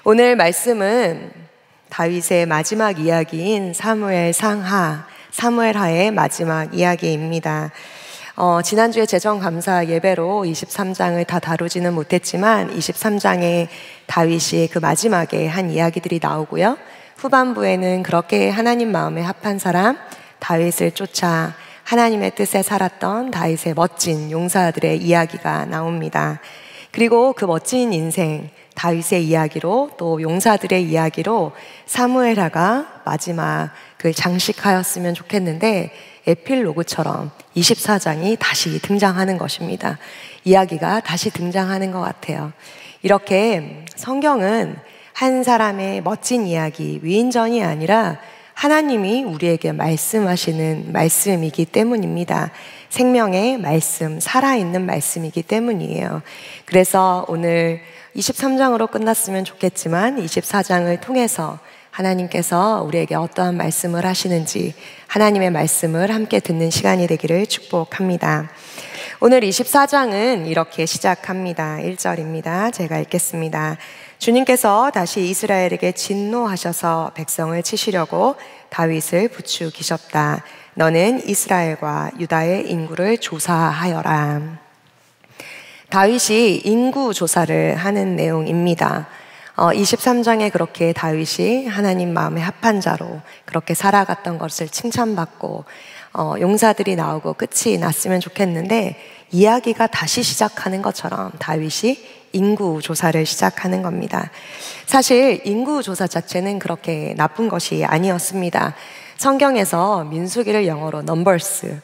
오늘 말씀은 다윗의 마지막 이야기인 사무엘하의 마지막 이야기입니다. 지난주에 재정감사 예배로 23장을 다 다루지는 못했지만 23장에 다윗이 그 마지막에 한 이야기들이 나오고요. 후반부에는 그렇게 하나님 마음에 합한 사람, 다윗을 쫓아 하나님의 뜻에 살았던 다윗의 멋진 용사들의 이야기가 나옵니다. 그리고 그 멋진 인생, 다윗의 이야기로 또 용사들의 이야기로 사무엘하가 마지막 그 장식하였으면 좋겠는데 에필로그처럼 24장이 다시 등장하는 것입니다. 이야기가 다시 등장하는 것 같아요. 이렇게 성경은 한 사람의 멋진 이야기, 위인전이 아니라 하나님이 우리에게 말씀하시는 말씀이기 때문입니다. 생명의 말씀, 살아있는 말씀이기 때문이에요. 그래서 오늘 23장으로 끝났으면 좋겠지만 24장을 통해서 하나님께서 우리에게 어떠한 말씀을 하시는지 하나님의 말씀을 함께 듣는 시간이 되기를 축복합니다. 오늘 24장은 이렇게 시작합니다. 1절입니다. 제가 읽겠습니다. 주님께서 다시 이스라엘에게 진노하셔서 백성을 치시려고 다윗을 부추기셨다. 너는 이스라엘과 유다의 인구를 조사하여라. 다윗이 인구 조사를 하는 내용입니다. 23장에 그렇게 다윗이 하나님 마음에 합한 자로 그렇게 살아갔던 것을 칭찬받고 용사들이 나오고 끝이 났으면 좋겠는데 이야기가 다시 시작하는 것처럼 다윗이 인구 조사를 시작하는 겁니다. 사실 인구 조사 자체는 그렇게 나쁜 것이 아니었습니다. 성경에서 민수기를 영어로 numbers,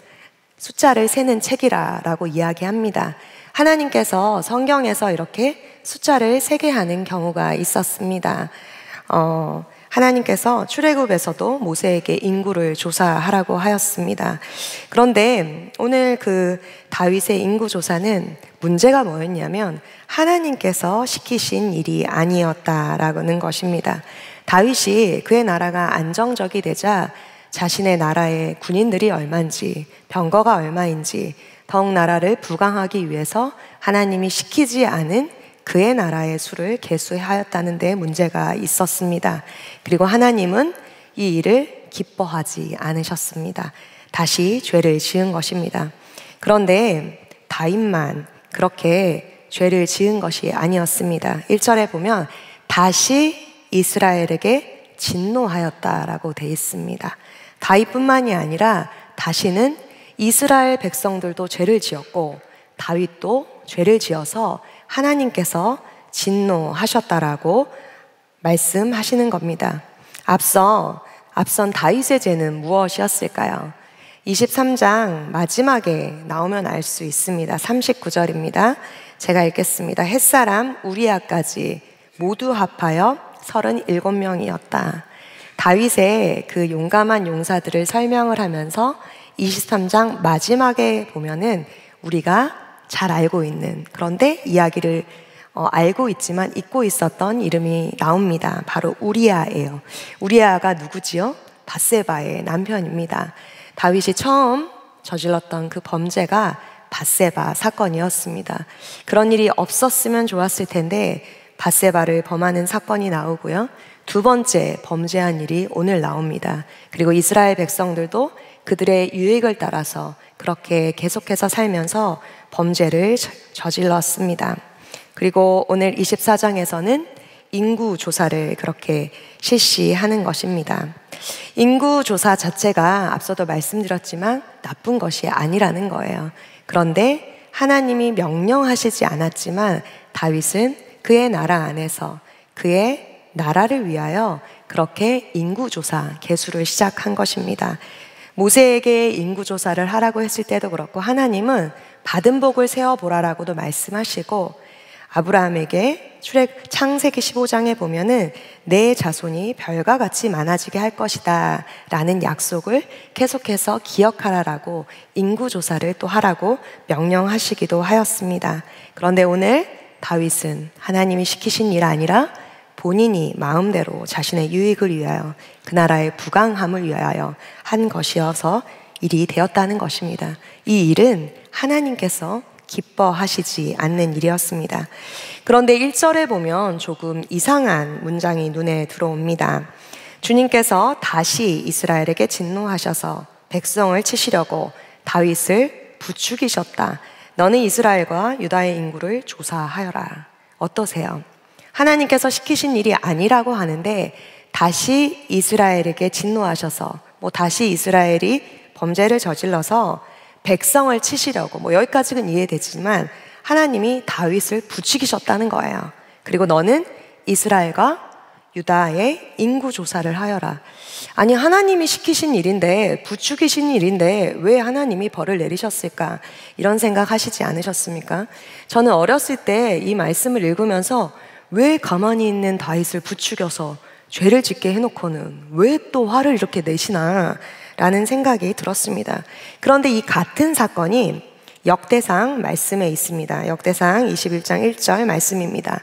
숫자를 세는 책이라고 이야기합니다. 하나님께서 성경에서 이렇게 숫자를 세게 하는 경우가 있었습니다. 하나님께서 출애굽에서도 모세에게 인구를 조사하라고 하였습니다. 그런데 오늘 그 다윗의 인구 조사는 문제가 뭐였냐면 하나님께서 시키신 일이 아니었다라는 것입니다. 다윗이 그의 나라가 안정적이 되자 자신의 나라의 군인들이 얼마인지, 병거가 얼마인지 더욱 나라를 부강하기 위해서 하나님이 시키지 않은 그의 나라의 수를 계수하였다는 데 문제가 있었습니다. 그리고 하나님은 이 일을 기뻐하지 않으셨습니다. 다시 죄를 지은 것입니다. 그런데 다윗만 그렇게 죄를 지은 것이 아니었습니다. 1절에 보면 다시 이스라엘에게 진노하였다라고 되어 있습니다. 다윗뿐만이 아니라 다시는 이스라엘 백성들도 죄를 지었고 다윗도 죄를 지어서 하나님께서 진노하셨다라고 말씀하시는 겁니다. 앞선 다윗의 죄는 무엇이었을까요? 23장 마지막에 나오면 알 수 있습니다. 39절입니다. 제가 읽겠습니다. 햇사람 우리아까지 모두 합하여 37명이었다. 다윗의 그 용감한 용사들을 설명을 하면서 23장 마지막에 보면은 우리가 잘 알고 있는, 그런데 이야기를 알고 있지만 잊고 있었던 이름이 나옵니다. 바로 우리아예요. 우리아가 누구지요? 밧세바의 남편입니다. 다윗이 처음 저질렀던 그 범죄가 밧세바 사건이었습니다. 그런 일이 없었으면 좋았을 텐데 밧세바를 범하는 사건이 나오고요. 두 번째 범죄한 일이 오늘 나옵니다. 그리고 이스라엘 백성들도 그들의 유익을 따라서 그렇게 계속해서 살면서 범죄를 저질렀습니다. 그리고 오늘 24장에서는 인구 조사를 그렇게 실시하는 것입니다. 인구 조사 자체가 앞서도 말씀드렸지만 나쁜 것이 아니라는 거예요. 그런데 하나님이 명령하시지 않았지만 다윗은 그의 나라 안에서 그의 나라를 위하여 그렇게 인구조사, 계수를 시작한 것입니다. 모세에게 인구조사를 하라고 했을 때도 그렇고 하나님은 받은 복을 세어보라라고도 말씀하시고 아브라함에게 창세기 15장에 보면은 내 자손이 별과 같이 많아지게 할 것이다 라는 약속을 계속해서 기억하라라고 인구조사를 또 하라고 명령하시기도 하였습니다. 그런데 오늘 다윗은 하나님이 시키신 일 아니라 본인이 마음대로 자신의 유익을 위하여 그 나라의 부강함을 위하여 한 것이어서 일이 되었다는 것입니다. 이 일은 하나님께서 기뻐하시지 않는 일이었습니다. 그런데 1절에 보면 조금 이상한 문장이 눈에 들어옵니다. 주님께서 다시 이스라엘에게 진노하셔서 백성을 치시려고 다윗을 부추기셨다. 너는 이스라엘과 유다의 인구를 조사하여라. 어떠세요? 하나님께서 시키신 일이 아니라고 하는데 다시 이스라엘에게 진노하셔서 다시 이스라엘이 범죄를 저질러서 백성을 치시려고 여기까지는 이해되지만 하나님이 다윗을 부추기셨다는 거예요. 그리고 너는 이스라엘과 유다의 인구 조사를 하여라. 아니, 하나님이 시키신 일인데, 부추기신 일인데 왜 하나님이 벌을 내리셨을까? 이런 생각 하시지 않으셨습니까? 저는 어렸을 때 이 말씀을 읽으면서 왜 가만히 있는 다윗을 부추겨서 죄를 짓게 해놓고는 왜 또 화를 이렇게 내시나? 라는 생각이 들었습니다. 그런데 이 같은 사건이 역대상 말씀에 있습니다. 역대상 21장 1절 말씀입니다.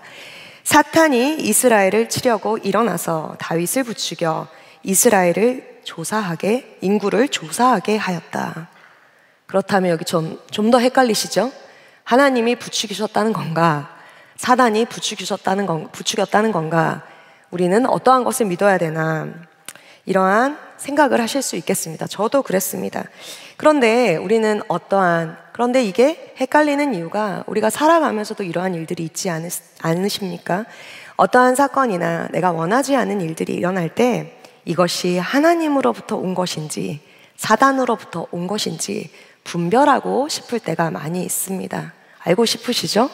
사탄이 이스라엘을 치려고 일어나서 다윗을 부추겨 이스라엘을 조사하게, 인구를 조사하게 하였다. 그렇다면 여기 좀 더 헷갈리시죠? 하나님이 부추기셨다는 건가? 사단이 부추겼다는 건가? 우리는 어떠한 것을 믿어야 되나? 이러한 생각을 하실 수 있겠습니다. 저도 그랬습니다. 그런데 그런데 이게 헷갈리는 이유가 우리가 살아가면서도 이러한 일들이 있지 않으십니까? 어떠한 사건이나 내가 원하지 않은 일들이 일어날 때 이것이 하나님으로부터 온 것인지 사단으로부터 온 것인지 분별하고 싶을 때가 많이 있습니다. 알고 싶으시죠?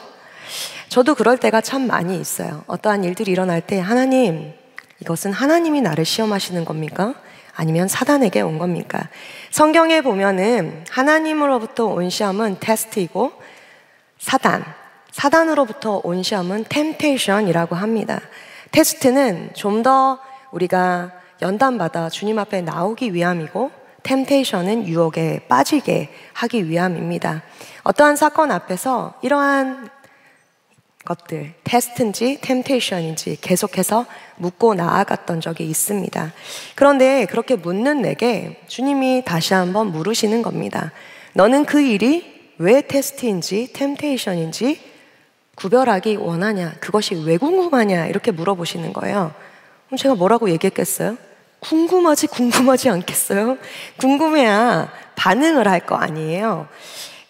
저도 그럴 때가 참 많이 있어요. 어떠한 일들이 일어날 때 하나님, 이것은 하나님이 나를 시험하시는 겁니까? 아니면 사단에게 온 겁니까? 성경에 보면은 하나님으로부터 온 시험은 테스트이고 사단으로부터 온 시험은 템테이션이라고 합니다. 테스트는 좀 더 우리가 연단받아 주님 앞에 나오기 위함이고 템테이션은 유혹에 빠지게 하기 위함입니다. 어떠한 사건 앞에서 이러한 것들, 테스트인지 템테이션인지 계속해서 묻고 나아갔던 적이 있습니다. 그런데 그렇게 묻는 내게 주님이 다시 한번 물으시는 겁니다. 너는 그 일이 왜 테스트인지 템테이션인지 구별하기 원하냐? 그것이 왜 궁금하냐? 이렇게 물어보시는 거예요. 그럼 제가 뭐라고 얘기했겠어요? 궁금하지 않겠어요? 궁금해야 반응을 할 거 아니에요.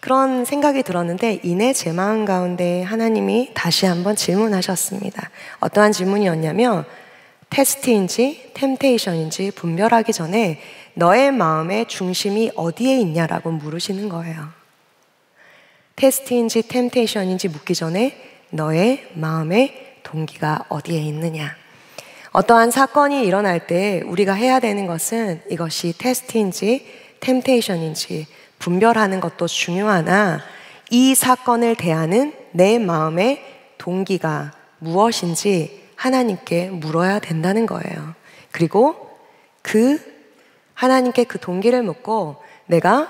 그런 생각이 들었는데 이내 제 마음 가운데 하나님이 다시 한번 질문하셨습니다. 어떠한 질문이었냐면 테스트인지 템테이션인지 분별하기 전에 너의 마음의 중심이 어디에 있냐라고 물으시는 거예요. 테스트인지 템테이션인지 묻기 전에 너의 마음의 동기가 어디에 있느냐. 어떠한 사건이 일어날 때 우리가 해야 되는 것은 이것이 테스트인지 템테이션인지 분별하는 것도 중요하나 이 사건을 대하는 내 마음의 동기가 무엇인지 하나님께 물어야 된다는 거예요. 그리고 하나님께 그 동기를 묻고 내가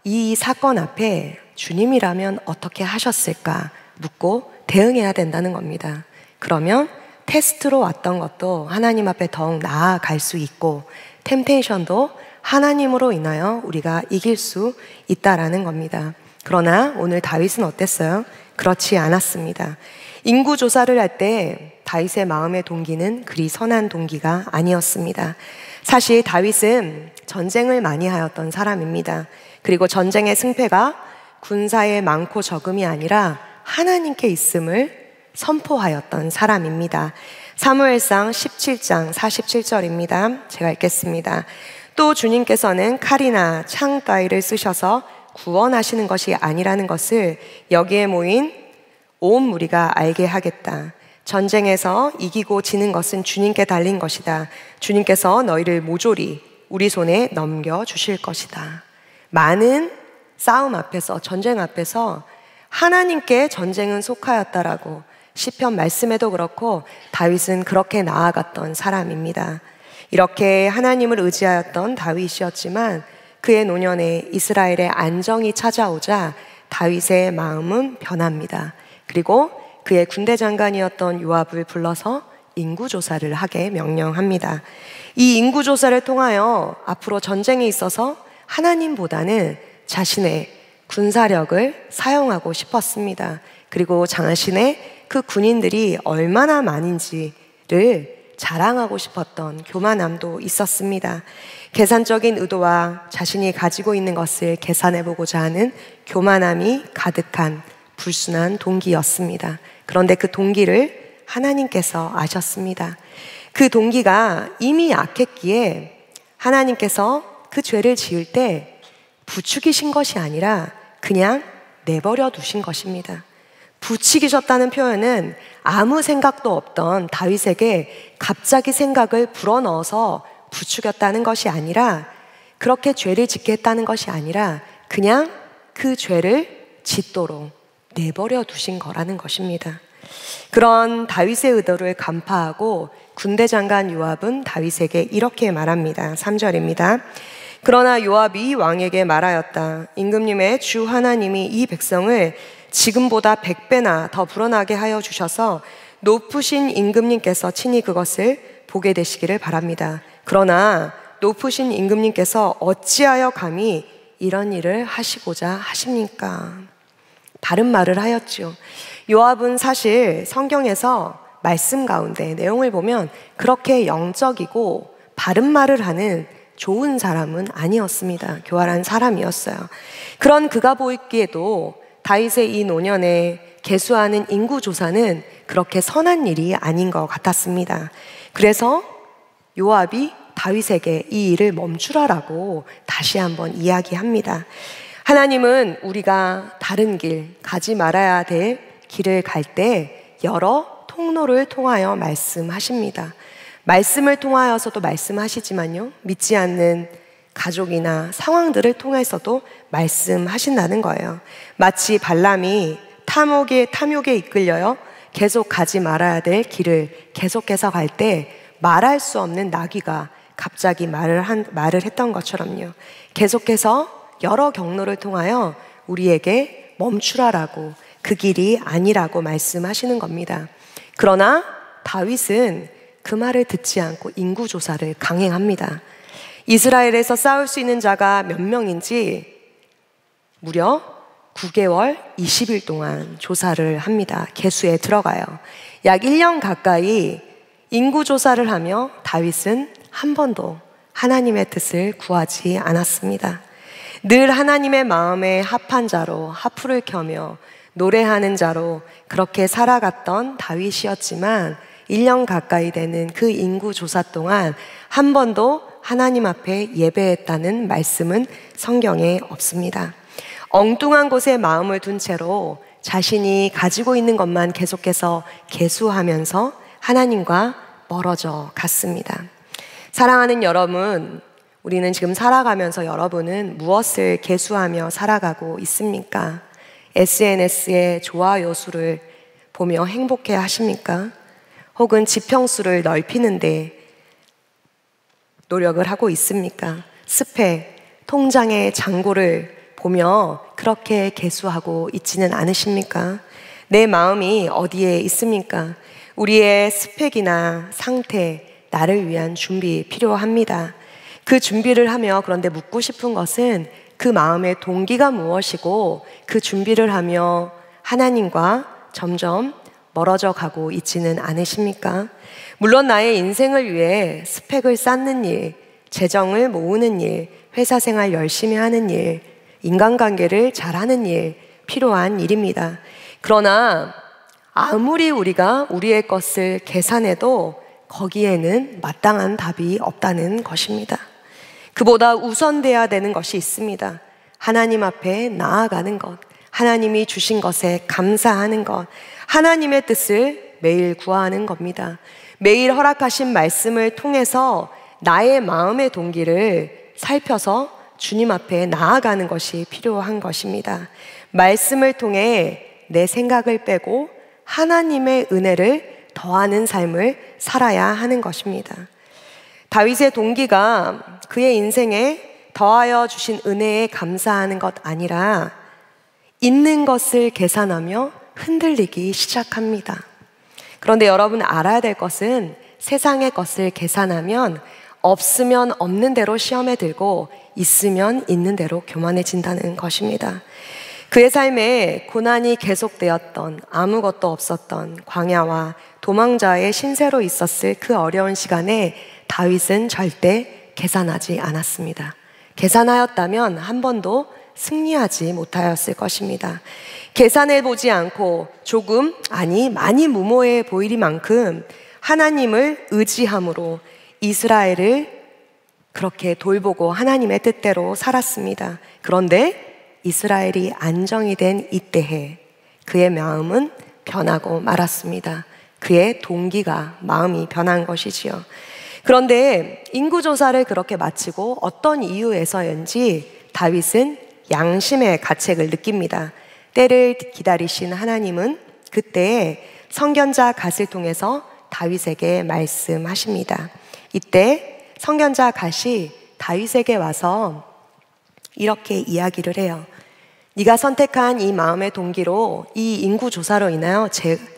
이 사건 앞에 주님이라면 어떻게 하셨을까 묻고 대응해야 된다는 겁니다. 그러면 테스트로 왔던 것도 하나님 앞에 더욱 나아갈 수 있고 템테이션도 하나님으로 인하여 우리가 이길 수 있다라는 겁니다. 그러나 오늘 다윗은 어땠어요? 그렇지 않았습니다. 인구 조사를 할 때 다윗의 마음의 동기는 그리 선한 동기가 아니었습니다. 사실 다윗은 전쟁을 많이 하였던 사람입니다. 그리고 전쟁의 승패가 군사의 많고 적음이 아니라 하나님께 있음을 선포하였던 사람입니다. 사무엘상 17장 47절입니다. 제가 읽겠습니다. 또 주님께서는 칼이나 창 따위를 쓰셔서 구원하시는 것이 아니라는 것을 여기에 모인 온 무리가 알게 하겠다. 전쟁에서 이기고 지는 것은 주님께 달린 것이다. 주님께서 너희를 모조리 우리 손에 넘겨주실 것이다. 많은 싸움 앞에서, 전쟁 앞에서 하나님께 전쟁은 속하였다라고 시편 말씀에도 그렇고 다윗은 그렇게 나아갔던 사람입니다. 이렇게 하나님을 의지하였던 다윗이었지만 그의 노년에 이스라엘의 안정이 찾아오자 다윗의 마음은 변합니다. 그리고 그의 군대 장관이었던 요압을 불러서 인구조사를 하게 명령합니다. 이 인구조사를 통하여 앞으로 전쟁에 있어서 하나님보다는 자신의 군사력을 사용하고 싶었습니다. 그리고 자신의 그 군인들이 얼마나 많은지를 자랑하고 싶었던 교만함도 있었습니다. 계산적인 의도와 자신이 가지고 있는 것을 계산해보고자 하는 교만함이 가득한 불순한 동기였습니다. 그런데 그 동기를 하나님께서 아셨습니다. 그 동기가 이미 악했기에 하나님께서 그 죄를 지을 때 부추기신 것이 아니라 그냥 내버려 두신 것입니다. 부추기셨다는 표현은 아무 생각도 없던 다윗에게 갑자기 생각을 불어넣어서 부추겼다는 것이 아니라, 그렇게 죄를 짓게 했다는 것이 아니라 그냥 그 죄를 짓도록 내버려 두신 거라는 것입니다. 그런 다윗의 의도를 간파하고 군대 장관 요압은 다윗에게 이렇게 말합니다. 3절입니다. 그러나 요압이 왕에게 말하였다. 임금님의 주 하나님이 이 백성을 지금보다 100배나 더 불어나게 하여 주셔서 높으신 임금님께서 친히 그것을 보게 되시기를 바랍니다. 그러나 높으신 임금님께서 어찌하여 감히 이런 일을 하시고자 하십니까? 바른 말을 하였죠. 요압은 사실 성경에서 말씀 가운데 내용을 보면 그렇게 영적이고 바른 말을 하는 좋은 사람은 아니었습니다. 교활한 사람이었어요. 그런 그가 보이기에도 다윗의 이 노년에 계수하는 인구조사는 그렇게 선한 일이 아닌 것 같았습니다. 그래서 요압이 다윗에게 이 일을 멈추라라고 다시 한번 이야기합니다. 하나님은 우리가 다른 길, 가지 말아야 될 길을 갈 때 여러 통로를 통하여 말씀하십니다. 말씀을 통하여서도 말씀하시지만요, 믿지 않는 가족이나 상황들을 통해서도 말씀하신다는 거예요. 마치 발람이 탐욕에 이끌려요 계속 가지 말아야 될 길을 계속해서 갈 때 말할 수 없는 나귀가 갑자기 말을 했던 것처럼요, 계속해서 여러 경로를 통하여 우리에게 멈추라라고, 그 길이 아니라고 말씀하시는 겁니다. 그러나 다윗은 그 말을 듣지 않고 인구조사를 강행합니다. 이스라엘에서 싸울 수 있는 자가 몇 명인지 무려 9개월 20일 동안 조사를 합니다. 계수에 들어가요. 약 1년 가까이 인구조사를 하며 다윗은 한 번도 하나님의 뜻을 구하지 않았습니다. 늘 하나님의 마음에 합한 자로 하프를 켜며 노래하는 자로 그렇게 살아갔던 다윗이었지만 1년 가까이 되는 그 인구조사 동안 한 번도 하나님 앞에 예배했다는 말씀은 성경에 없습니다. 엉뚱한 곳에 마음을 둔 채로 자신이 가지고 있는 것만 계속해서 계수하면서 하나님과 멀어져 갔습니다. 사랑하는 여러분, 우리는 지금 살아가면서 여러분은 무엇을 계수하며 살아가고 있습니까? SNS의 좋아요 수를 보며 행복해 하십니까? 혹은 지평수를 넓히는데 노력을 하고 있습니까? 스펙, 통장의 잔고를 보며 그렇게 계수하고 있지는 않으십니까? 내 마음이 어디에 있습니까? 우리의 스펙이나 상태, 나를 위한 준비 필요합니다. 그 준비를 하며, 그런데 묻고 싶은 것은 그 마음의 동기가 무엇이고 그 준비를 하며 하나님과 점점 멀어져 가고 있지는 않으십니까? 물론 나의 인생을 위해 스펙을 쌓는 일, 재정을 모으는 일, 회사 생활 열심히 하는 일, 인간관계를 잘하는 일, 필요한 일입니다. 그러나 아무리 우리가 우리의 것을 계산해도 거기에는 마땅한 답이 없다는 것입니다. 그보다 우선돼야 되는 것이 있습니다. 하나님 앞에 나아가는 것, 하나님이 주신 것에 감사하는 것, 하나님의 뜻을 매일 구하는 겁니다. 매일 허락하신 말씀을 통해서 나의 마음의 동기를 살펴서 주님 앞에 나아가는 것이 필요한 것입니다. 말씀을 통해 내 생각을 빼고 하나님의 은혜를 더하는 삶을 살아야 하는 것입니다. 다윗의 동기가 그의 인생에 더하여 주신 은혜에 감사하는 것 아니라 있는 것을 계산하며 흔들리기 시작합니다. 그런데 여러분 알아야 될 것은 세상의 것을 계산하면 없으면 없는 대로 시험에 들고 있으면 있는 대로 교만해진다는 것입니다. 그의 삶에 고난이 계속되었던, 아무것도 없었던 광야와 도망자의 신세로 있었을 그 어려운 시간에 다윗은 절대 계산하지 않았습니다. 계산하였다면 한 번도 승리하지 못하였을 것입니다. 계산해 보지 않고 조금, 아니 많이 무모해 보이리만큼 하나님을 의지함으로 이스라엘을 그렇게 돌보고 하나님의 뜻대로 살았습니다. 그런데 이스라엘이 안정이 된 이때에 그의 마음은 변하고 말았습니다. 그의 동기가, 마음이 변한 것이지요. 그런데 인구조사를 그렇게 마치고 어떤 이유에서인지 다윗은 양심의 가책을 느낍니다. 때를 기다리신 하나님은 그때 선견자 갓을 통해서 다윗에게 말씀하십니다. 이때 선견자 갓이 다윗에게 와서 이렇게 이야기를 해요. 네가 선택한 이 마음의 동기로 이 인구조사로 인하여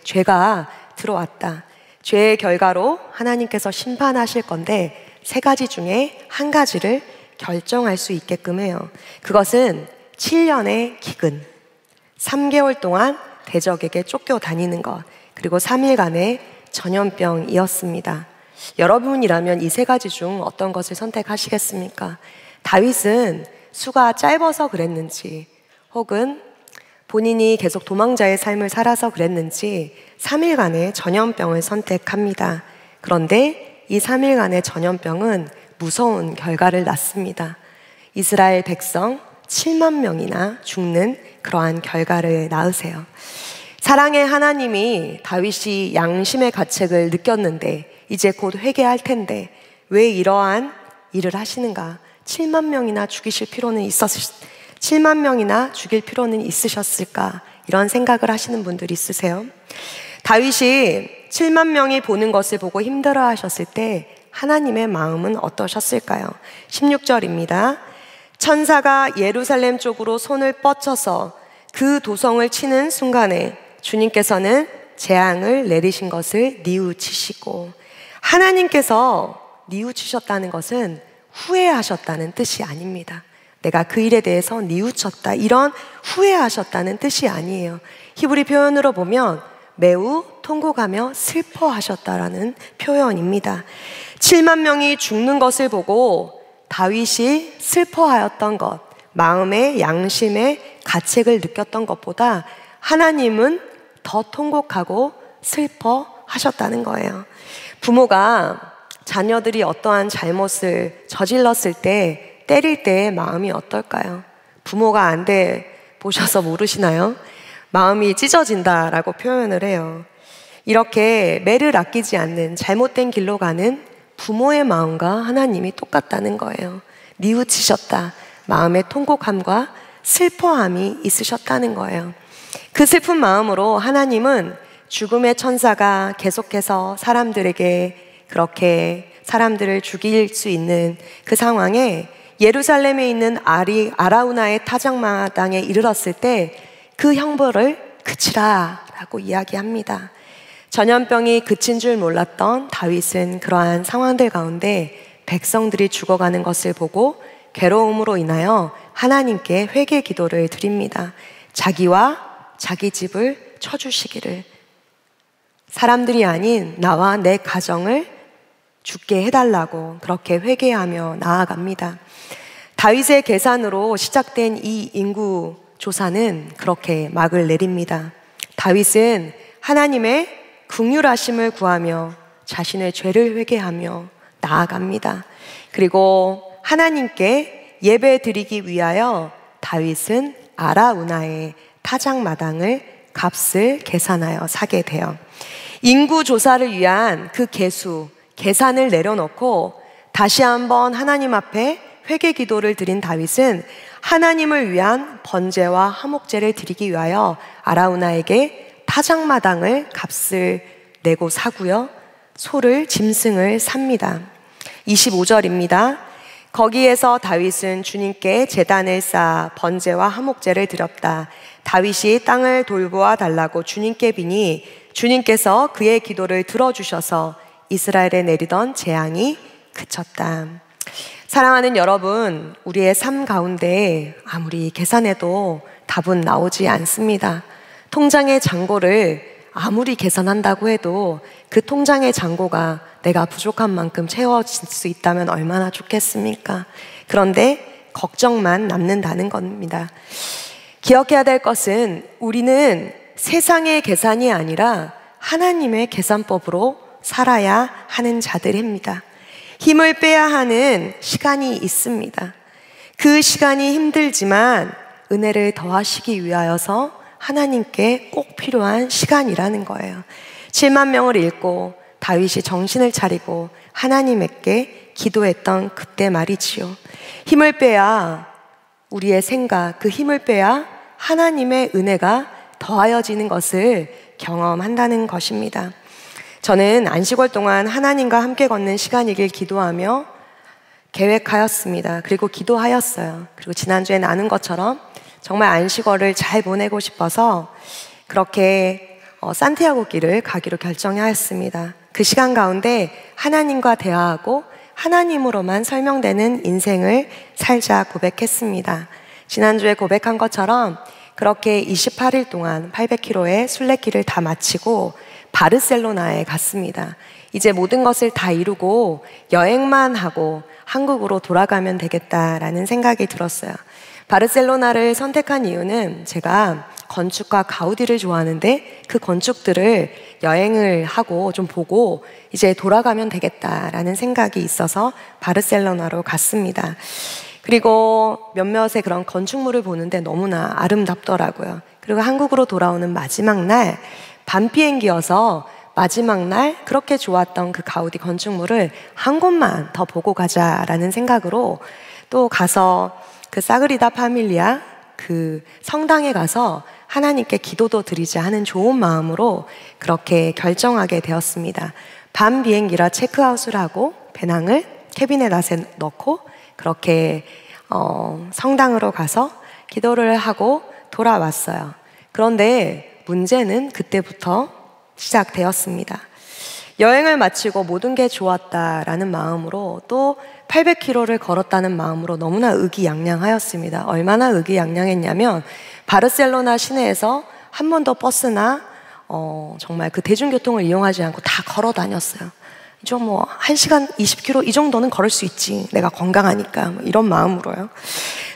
죄가 들어왔다. 죄의 결과로 하나님께서 심판하실 건데 세 가지 중에 한 가지를 결정할 수 있게끔 해요. 그것은 7년의 기근, 3개월 동안 대적에게 쫓겨다니는 것, 그리고 3일간의 전염병이었습니다. 여러분이라면 이 세 가지 중 어떤 것을 선택하시겠습니까? 다윗은 수가 짧아서 그랬는지, 혹은 본인이 계속 도망자의 삶을 살아서 그랬는지 3일간의 전염병을 선택합니다. 그런데 이 3일간의 전염병은 무서운 결과를 낳습니다. 이스라엘 백성 7만 명이나 죽는 그러한 결과를 낳으세요. 사랑의 하나님이 다윗이 양심의 가책을 느꼈는데 이제 곧 회개할 텐데 왜 이러한 일을 하시는가? 7만 명이나 죽일 필요는 있으셨을까? 이런 생각을 하시는 분들이 있으세요? 다윗이 7만 명이 보는 것을 보고 힘들어 하셨을 때 하나님의 마음은 어떠셨을까요? 16절입니다. 천사가 예루살렘 쪽으로 손을 뻗쳐서 그 도성을 치는 순간에 주님께서는 재앙을 내리신 것을 뉘우치시고, 하나님께서 뉘우치셨다는 것은 후회하셨다는 뜻이 아닙니다. 내가 그 일에 대해서 뉘우쳤다, 이런 후회하셨다는 뜻이 아니에요. 히브리 표현으로 보면 매우 통곡하며 슬퍼하셨다라는 표현입니다. 7만 명이 죽는 것을 보고 다윗이 슬퍼하였던 것, 마음의 양심의 가책을 느꼈던 것보다 하나님은 더 통곡하고 슬퍼하셨다는 거예요. 부모가 자녀들이 어떠한 잘못을 저질렀을 때 때릴 때의 마음이 어떨까요? 부모가 안 돼 보셔서 모르시나요? 마음이 찢어진다라고 표현을 해요. 이렇게 매를 아끼지 않는 잘못된 길로 가는 부모의 마음과 하나님이 똑같다는 거예요. 뉘우치셨다. 마음의 통곡함과 슬퍼함이 있으셨다는 거예요. 그 슬픈 마음으로 하나님은 죽음의 천사가 계속해서 사람들에게 그렇게 사람들을 죽일 수 있는 그 상황에 예루살렘에 있는 아라우나의 타작마당에 이르렀을 때 그 형벌을 그치라 라고 이야기합니다. 전염병이 그친 줄 몰랐던 다윗은 그러한 상황들 가운데 백성들이 죽어가는 것을 보고 괴로움으로 인하여 하나님께 회개 기도를 드립니다. 자기와 자기 집을 쳐주시기를, 사람들이 아닌 나와 내 가정을 죽게 해달라고 그렇게 회개하며 나아갑니다. 다윗의 계산으로 시작된 이 인구 조사는 그렇게 막을 내립니다. 다윗은 하나님의 긍휼하심을 구하며 자신의 죄를 회개하며 나아갑니다. 그리고 하나님께 예배 드리기 위하여 다윗은 아라우나의 타작마당을 값을 계산하여 사게 돼요. 인구 조사를 위한 그 계산을 내려놓고 다시 한번 하나님 앞에 회개 기도를 드린 다윗은 하나님을 위한 번제와 화목제를 드리기 위하여 아라우나에게 타작마당을 값을 내고 사고요, 소를, 짐승을 삽니다. 25절입니다. 거기에서 다윗은 주님께 제단을 쌓아 번제와 화목제를 드렸다. 다윗이 땅을 돌보아 달라고 주님께 비니 주님께서 그의 기도를 들어주셔서 이스라엘에 내리던 재앙이 그쳤다. 사랑하는 여러분, 우리의 삶 가운데 아무리 계산해도 답은 나오지 않습니다. 통장의 잔고를 아무리 계산한다고 해도 그 통장의 잔고가 내가 부족한 만큼 채워질 수 있다면 얼마나 좋겠습니까? 그런데 걱정만 남는다는 겁니다. 기억해야 될 것은 우리는 세상의 계산이 아니라 하나님의 계산법으로 살아야 하는 자들입니다. 힘을 빼야 하는 시간이 있습니다. 그 시간이 힘들지만 은혜를 더하시기 위하여서 하나님께 꼭 필요한 시간이라는 거예요. 7만 명을 읽고 다윗이 정신을 차리고 하나님께 기도했던 그때 말이지요. 힘을 빼야 우리의 생각, 그 힘을 빼야 하나님의 은혜가 더하여지는 것을 경험한다는 것입니다. 저는 안식월 동안 하나님과 함께 걷는 시간이길 기도하며 계획하였습니다. 그리고 기도하였어요. 그리고 지난주에 나눈 것처럼 정말 안식월을 잘 보내고 싶어서 그렇게 산티아고 길을 가기로 결정하였습니다. 그 시간 가운데 하나님과 대화하고 하나님으로만 설명되는 인생을 살자 고백했습니다. 지난주에 고백한 것처럼 그렇게 28일 동안 800km의 순례길을 다 마치고 바르셀로나에 갔습니다. 이제 모든 것을 다 이루고 여행만 하고 한국으로 돌아가면 되겠다라는 생각이 들었어요. 바르셀로나를 선택한 이유는 제가 건축가 가우디를 좋아하는데 그 건축들을 여행을 하고 좀 보고 이제 돌아가면 되겠다라는 생각이 있어서 바르셀로나로 갔습니다. 그리고 몇몇의 그런 건축물을 보는데 너무나 아름답더라고요. 그리고 한국으로 돌아오는 마지막 날 밤 비행기여서 마지막 날 그렇게 좋았던 그 가우디 건축물을 한 곳만 더 보고 가자라는 생각으로 또 가서 그 사그리다 파밀리아 그 성당에 가서 하나님께 기도도 드리자 하는 좋은 마음으로 그렇게 결정하게 되었습니다. 밤 비행기라 체크아웃을 하고 배낭을 캐비넷에 넣고 그렇게 성당으로 가서 기도를 하고 돌아왔어요. 그런데 문제는 그때부터 시작되었습니다. 여행을 마치고 모든 게 좋았다라는 마음으로 또 800km를 걸었다는 마음으로 너무나 의기양양하였습니다. 얼마나 의기양양했냐면 바르셀로나 시내에서 한 번도 버스나 정말 그 대중교통을 이용하지 않고 다 걸어 다녔어요. 좀 1시간 20km 이 정도는 걸을 수 있지. 내가 건강하니까. 이런 마음으로요.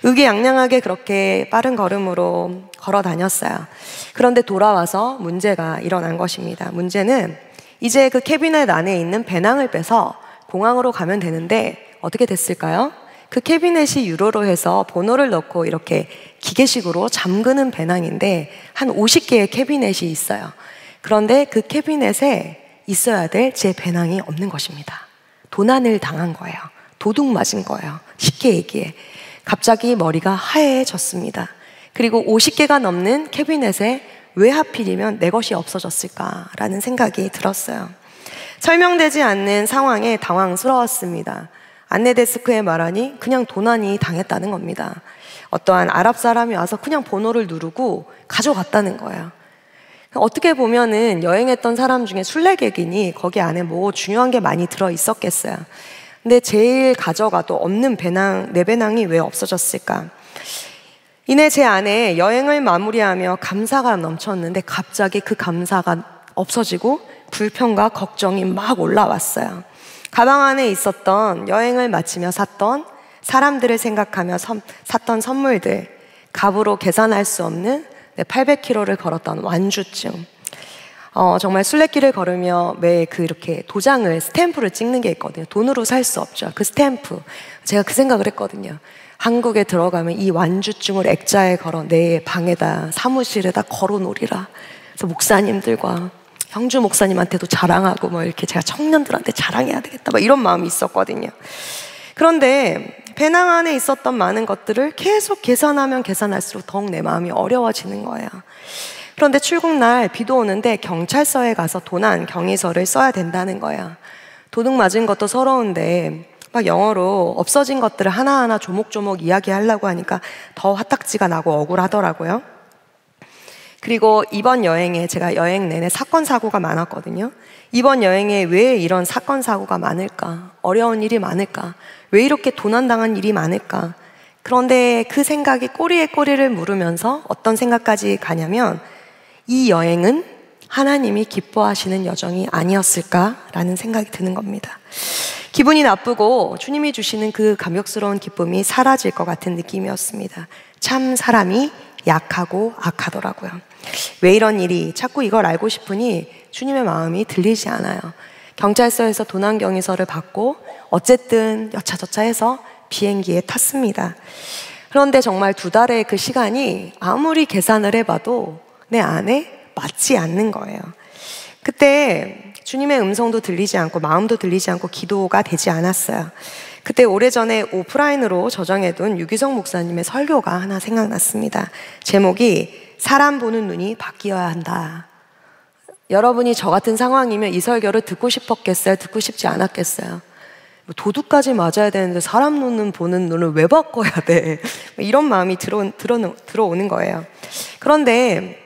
의기양양하게 그렇게 빠른 걸음으로 걸어 다녔어요. 그런데 돌아와서 문제가 일어난 것입니다. 문제는 이제 그 캐비넷 안에 있는 배낭을 빼서 공항으로 가면 되는데 어떻게 됐을까요? 그 캐비넷이 유로로 해서 번호를 넣고 이렇게 기계식으로 잠그는 배낭인데 한 50개의 캐비넷이 있어요. 그런데 그 캐비넷에 있어야 될 제 배낭이 없는 것입니다. 도난을 당한 거예요. 도둑 맞은 거예요. 쉽게 얘기해. 갑자기 머리가 하얘졌습니다. 그리고 50개가 넘는 캐비넷에 왜 하필이면 내 것이 없어졌을까라는 생각이 들었어요. 설명되지 않는 상황에 당황스러웠습니다. 안내데스크에 말하니 그냥 도난이 당했다는 겁니다. 어떠한 아랍 사람이 와서 그냥 번호를 누르고 가져갔다는 거예요. 어떻게 보면은 여행했던 사람 중에 순례객이니 거기 안에 뭐 중요한 게 많이 들어 있었겠어요. 근데 제일 가져가도 없는 배낭, 내 배낭이 왜 없어졌을까? 이내 제 안에 여행을 마무리하며 감사가 넘쳤는데 갑자기 그 감사가 없어지고 불평과 걱정이 막 올라왔어요. 가방 안에 있었던 여행을 마치며 샀던 사람들을 생각하며 샀던 선물들, 값으로 계산할 수 없는 800km를 걸었던 완주증. 정말 순례길을 걸으며 매 이렇게 도장을, 스탬프를 찍는 게 있거든요. 돈으로 살 수 없죠. 그 스탬프. 제가 그 생각을 했거든요. 한국에 들어가면 이 완주증을 액자에 걸어 내 방에다, 사무실에다 걸어 놓으리라. 그래서 목사님들과 형주 목사님한테도 자랑하고 뭐 이렇게 제가 청년들한테 자랑해야 되겠다. 뭐 이런 마음이 있었거든요. 그런데 배낭 안에 있었던 많은 것들을 계속 계산하면 계산할수록 더욱 내 마음이 어려워지는 거예요. 그런데 출국날 비도 오는데 경찰서에 가서 도난 경위서를 써야 된다는 거예요. 도둑 맞은 것도 서러운데 막 영어로 없어진 것들을 하나하나 조목조목 이야기하려고 하니까 더 화딱지가 나고 억울하더라고요. 그리고 이번 여행에 제가 여행 내내 사건 사고가 많았거든요. 이번 여행에 왜 이런 사건 사고가 많을까? 어려운 일이 많을까? 왜 이렇게 도난당한 일이 많을까? 그런데 그 생각이 꼬리에 꼬리를 물으면서 어떤 생각까지 가냐면 이 여행은 하나님이 기뻐하시는 여정이 아니었을까라는 생각이 드는 겁니다. 기분이 나쁘고 주님이 주시는 그 감격스러운 기쁨이 사라질 것 같은 느낌이었습니다. 참 사람이 약하고 악하더라고요. 왜 이런 일이 자꾸 이걸 알고 싶으니 주님의 마음이 들리지 않아요. 경찰서에서 도난 경위서를 받고 어쨌든 여차저차 해서 비행기에 탔습니다. 그런데 정말 2달의 그 시간이 아무리 계산을 해봐도 내 안에 맞지 않는 거예요. 그때 주님의 음성도 들리지 않고 마음도 들리지 않고 기도가 되지 않았어요. 그때 오래전에 오프라인으로 저장해둔 유기성 목사님의 설교가 하나 생각났습니다. 제목이 사람 보는 눈이 바뀌어야 한다. 여러분이 저 같은 상황이면 이 설교를 듣고 싶었겠어요? 듣고 싶지 않았겠어요? 도둑까지 맞아야 되는데 사람 눈은 보는 눈을 왜 바꿔야 돼? 이런 마음이 들어오는 거예요. 그런데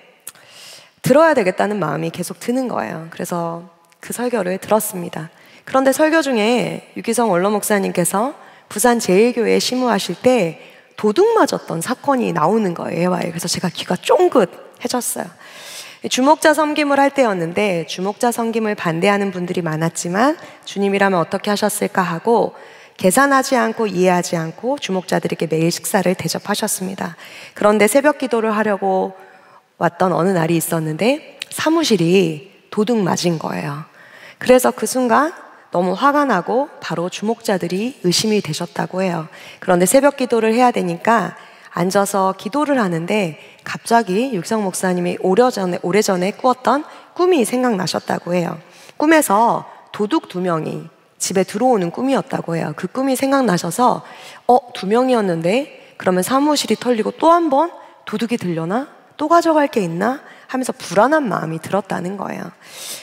들어야 되겠다는 마음이 계속 드는 거예요. 그래서 그 설교를 들었습니다. 그런데 설교 중에 유기성 원로 목사님께서 부산 제일교회에 심우하실 때 도둑 맞았던 사건이 나오는 거예요. 그래서 제가 귀가 쫑긋해졌어요. 주목자 섬김을 할 때였는데 주목자 섬김을 반대하는 분들이 많았지만 주님이라면 어떻게 하셨을까 하고 계산하지 않고 이해하지 않고 주목자들에게 매일 식사를 대접하셨습니다. 그런데 새벽 기도를 하려고 왔던 어느 날이 있었는데 사무실이 도둑 맞은 거예요. 그래서 그 순간 너무 화가 나고 바로 주목자들이 의심이 되셨다고 해요. 그런데 새벽 기도를 해야 되니까 앉아서 기도를 하는데 갑자기 육성 목사님이 오래전에 꾸었던 꿈이 생각나셨다고 해요. 꿈에서 도둑 2명이 집에 들어오는 꿈이었다고 해요. 그 꿈이 생각나셔서 2명이었는데 그러면 사무실이 털리고 또 한 번 도둑이 들려나? 또 가져갈 게 있나? 하면서 불안한 마음이 들었다는 거예요.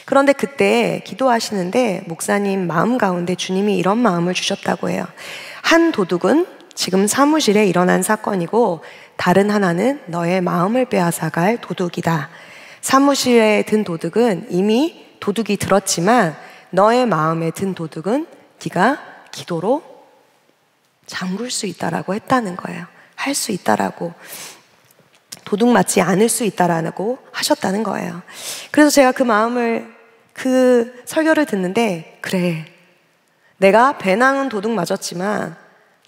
그런데 그때 기도하시는데 목사님 마음 가운데 주님이 이런 마음을 주셨다고 해요. 한 도둑은 지금 사무실에 일어난 사건이고 다른 하나는 너의 마음을 빼앗아갈 도둑이다. 사무실에 든 도둑은 이미 도둑이 들었지만 너의 마음에 든 도둑은 네가 기도로 잠글 수 있다라고 했다는 거예요. 할 수 있다라고. 도둑 맞지 않을 수 있다라고 하셨다는 거예요. 그래서 제가 그 설교를 듣는데 그래, 내가 배낭은 도둑 맞았지만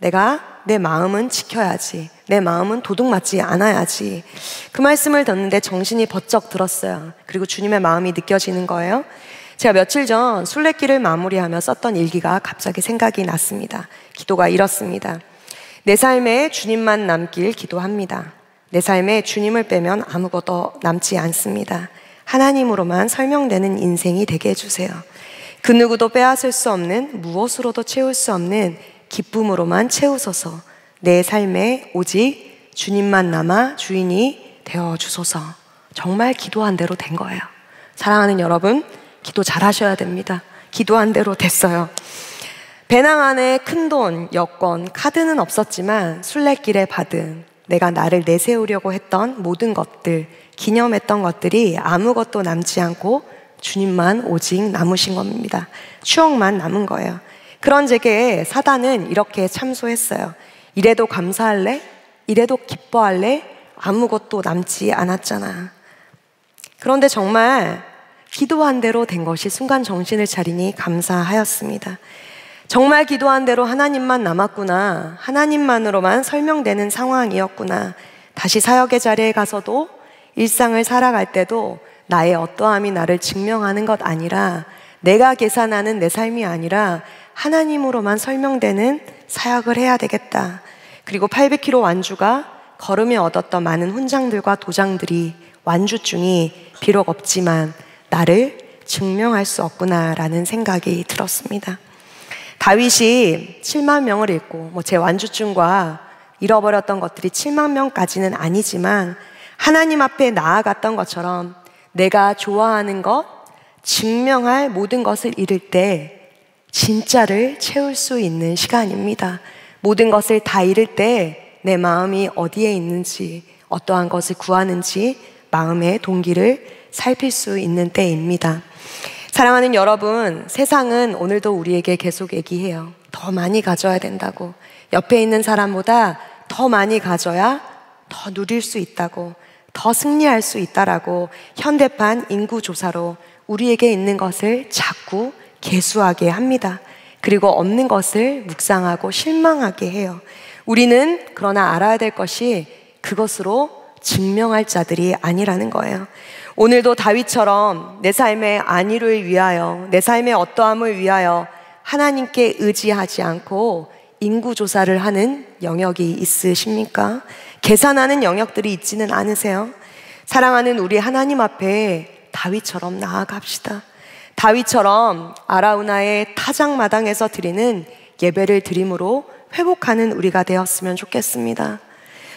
내가 내 마음은 지켜야지. 내 마음은 도둑 맞지 않아야지. 그 말씀을 듣는데 정신이 번쩍 들었어요. 그리고 주님의 마음이 느껴지는 거예요. 제가 며칠 전 순례길을 마무리하며 썼던 일기가 갑자기 생각이 났습니다. 기도가 이렇습니다. 내 삶에 주님만 남길 기도합니다. 내 삶에 주님을 빼면 아무것도 남지 않습니다. 하나님으로만 설명되는 인생이 되게 해주세요. 그 누구도 빼앗을 수 없는, 무엇으로도 채울 수 없는 기쁨으로만 채우소서. 내 삶에 오직 주님만 남아 주인이 되어주소서. 정말 기도한 대로 된 거예요. 사랑하는 여러분, 기도 잘 하셔야 됩니다. 기도한 대로 됐어요. 배낭 안에 큰돈, 여권, 카드는 없었지만 순례길에 받은 내가 나를 내세우려고 했던 모든 것들, 기념했던 것들이 아무것도 남지 않고 주님만 오직 남으신 겁니다. 추억만 남은 거예요. 그런 제게 사단은 이렇게 참소했어요. 이래도 감사할래? 이래도 기뻐할래? 아무것도 남지 않았잖아. 그런데 정말 기도한 대로 된 것이 순간 정신을 차리니 감사하였습니다. 정말 기도한 대로 하나님만 남았구나. 하나님만으로만 설명되는 상황이었구나. 다시 사역의 자리에 가서도 일상을 살아갈 때도 나의 어떠함이 나를 증명하는 것 아니라 내가 계산하는 내 삶이 아니라 하나님으로만 설명되는 사역을 해야 되겠다. 그리고 800km 완주가 걸음에 얻었던 많은 훈장들과 도장들이 완주증이 비록 없지만 나를 증명할 수 없구나라는 생각이 들었습니다. 다윗이 7만 명을 잃고 제 완주증과 잃어버렸던 것들이 7만 명까지는 아니지만 하나님 앞에 나아갔던 것처럼 내가 좋아하는 것, 증명할 모든 것을 잃을 때 진짜를 채울 수 있는 시간입니다. 모든 것을 다 잃을 때 내 마음이 어디에 있는지, 어떠한 것을 구하는지 마음의 동기를 살필 수 있는 때입니다. 사랑하는 여러분, 세상은 오늘도 우리에게 계속 얘기해요. 더 많이 가져야 된다고. 옆에 있는 사람보다 더 많이 가져야 더 누릴 수 있다고, 더 승리할 수 있다라고 현대판 인구조사로 우리에게 있는 것을 자꾸 계수하게 합니다. 그리고 없는 것을 묵상하고 실망하게 해요. 우리는 그러나 알아야 될 것이 그것으로 증명할 자들이 아니라는 거예요. 오늘도 다윗처럼 내 삶의 안위를 위하여, 내 삶의 어떠함을 위하여 하나님께 의지하지 않고 인구조사를 하는 영역이 있으십니까? 계산하는 영역들이 있지는 않으세요? 사랑하는 우리 하나님 앞에 다윗처럼 나아갑시다. 다윗처럼 아라우나의 타작마당에서 드리는 예배를 드림으로 회복하는 우리가 되었으면 좋겠습니다.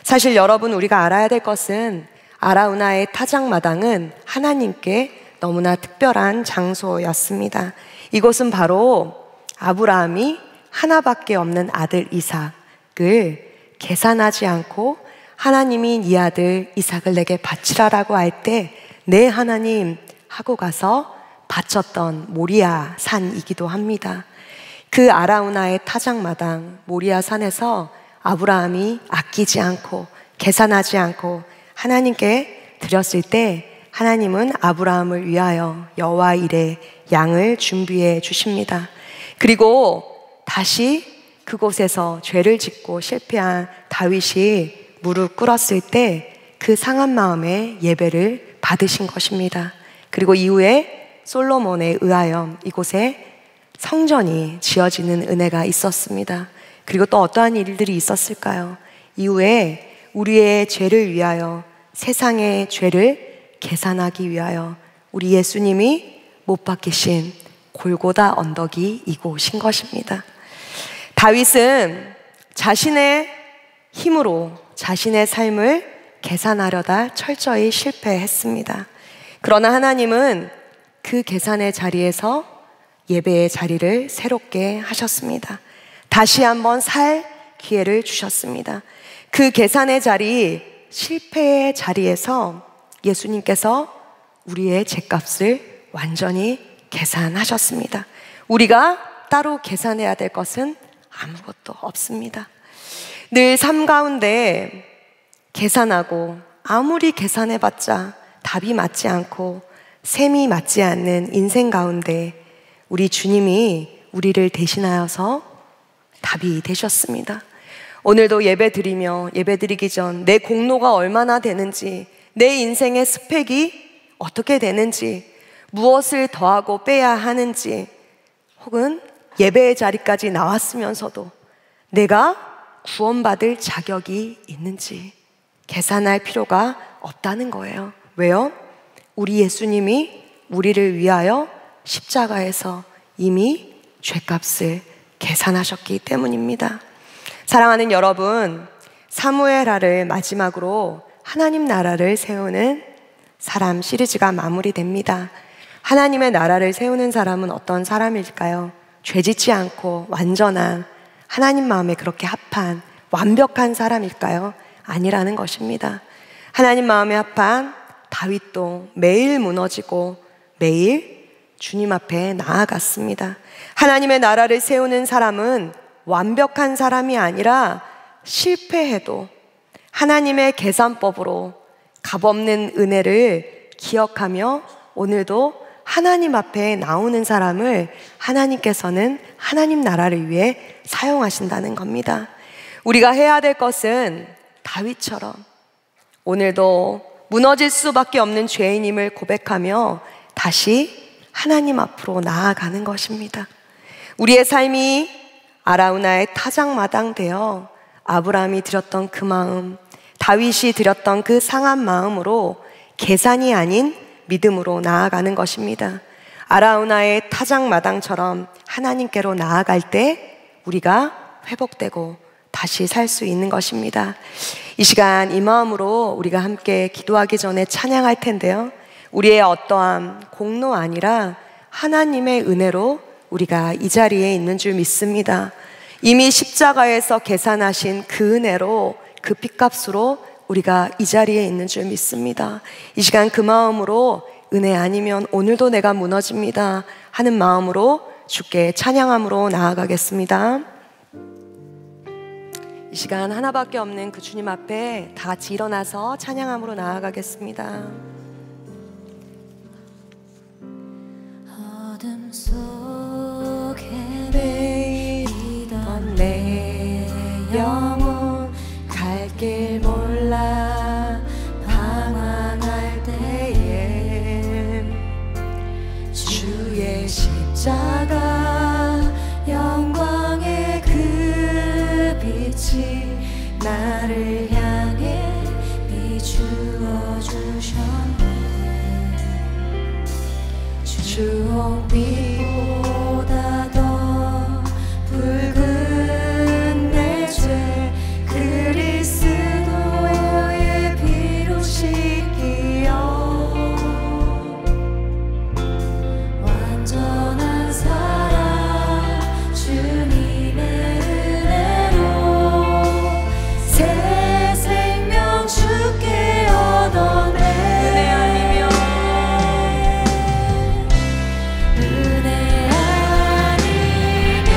사실 여러분, 우리가 알아야 될 것은 아라우나의 타작마당은 하나님께 너무나 특별한 장소였습니다. 이곳은 바로 아브라함이 하나밖에 없는 아들 이삭을 계산하지 않고 하나님이 네 아들 이삭을 내게 바치라라고 할 때 네 하나님 하고 가서 바쳤던 모리아 산이기도 합니다. 그 아라우나의 타작마당 모리아 산에서 아브라함이 아끼지 않고 계산하지 않고 하나님께 드렸을 때 하나님은 아브라함을 위하여 여호와 이레 양을 준비해 주십니다. 그리고 다시 그곳에서 죄를 짓고 실패한 다윗이 무릎 꿇었을 때 그 상한 마음에 예배를 받으신 것입니다. 그리고 이후에 솔로몬에 의하여 이곳에 성전이 지어지는 은혜가 있었습니다. 그리고 또 어떠한 일들이 있었을까요? 이후에 우리의 죄를 위하여, 세상의 죄를 계산하기 위하여 우리 예수님이 못 박히신 골고다 언덕이 이곳인 것입니다. 다윗은 자신의 힘으로 자신의 삶을 계산하려다 철저히 실패했습니다. 그러나 하나님은 그 계산의 자리에서 예배의 자리를 새롭게 하셨습니다. 다시 한번 살 기회를 주셨습니다. 그 계산의 자리, 실패의 자리에서 예수님께서 우리의 죄값을 완전히 계산하셨습니다. 우리가 따로 계산해야 될 것은 아무것도 없습니다. 늘 삶 가운데 계산하고 아무리 계산해봤자 답이 맞지 않고 셈이 맞지 않는 인생 가운데 우리 주님이 우리를 대신하여서 답이 되셨습니다. 오늘도 예배 드리며 예배 드리기 전 내 공로가 얼마나 되는지, 내 인생의 스펙이 어떻게 되는지, 무엇을 더하고 빼야 하는지, 혹은 예배의 자리까지 나왔으면서도 내가 구원받을 자격이 있는지 계산할 필요가 없다는 거예요. 왜요? 우리 예수님이 우리를 위하여 십자가에서 이미 죄값을 계산하셨기 때문입니다. 사랑하는 여러분, 사무엘하를 마지막으로 하나님 나라를 세우는 사람 시리즈가 마무리됩니다. 하나님의 나라를 세우는 사람은 어떤 사람일까요? 죄짓지 않고 완전한, 하나님 마음에 그렇게 합한 완벽한 사람일까요? 아니라는 것입니다. 하나님 마음에 합한 다윗도 매일 무너지고 매일 주님 앞에 나아갔습니다. 하나님의 나라를 세우는 사람은 완벽한 사람이 아니라 실패해도 하나님의 계산법으로 값없는 은혜를 기억하며 오늘도 하나님 앞에 나오는 사람을 하나님께서는 하나님 나라를 위해 사용하신다는 겁니다. 우리가 해야 될 것은 다윗처럼 오늘도 무너질 수밖에 없는 죄인임을 고백하며 다시 하나님 앞으로 나아가는 것입니다. 우리의 삶이 아라우나의 타작마당 되어 아브라함이 드렸던 그 마음, 다윗이 드렸던 그 상한 마음으로 계산이 아닌 믿음으로 나아가는 것입니다. 아라우나의 타작마당처럼 하나님께로 나아갈 때 우리가 회복되고 다시 살 수 있는 것입니다. 이 시간 이 마음으로 우리가 함께 기도하기 전에 찬양할 텐데요. 우리의 어떠한 공로 아니라 하나님의 은혜로 우리가 이 자리에 있는 줄 믿습니다. 이미 십자가에서 계산하신 그 은혜로, 그 핏값으로 우리가 이 자리에 있는 줄 믿습니다. 이 시간 그 마음으로 은혜 아니면 오늘도 내가 무너집니다 하는 마음으로 주께 찬양함으로 나아가겠습니다. 이 시간 하나밖에 없는 그 주님 앞에 다 같이 일어나서 찬양함으로 나아가겠습니다. 어둠 속에 베이던 내 영혼 갈 길 몰라 방황할 때에 주의 십자가 영광의 그 빛이 나를 향해 비추어 주셨네. 주홍빛보다 더 붉은 내 죄 그리스도의 피로 씻기어 완전한 사랑 주님의 은혜로 새 생명 주께 얻어내. 은혜 아니면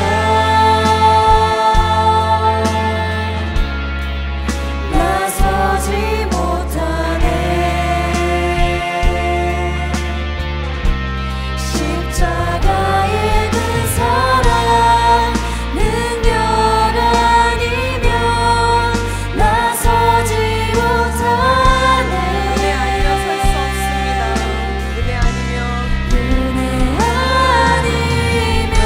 나서지 못하네. 십자가의 그 사랑 능력 아니면 나서지 못하네. 은혜 아니면 설 수 없습니다. 은혜 아니면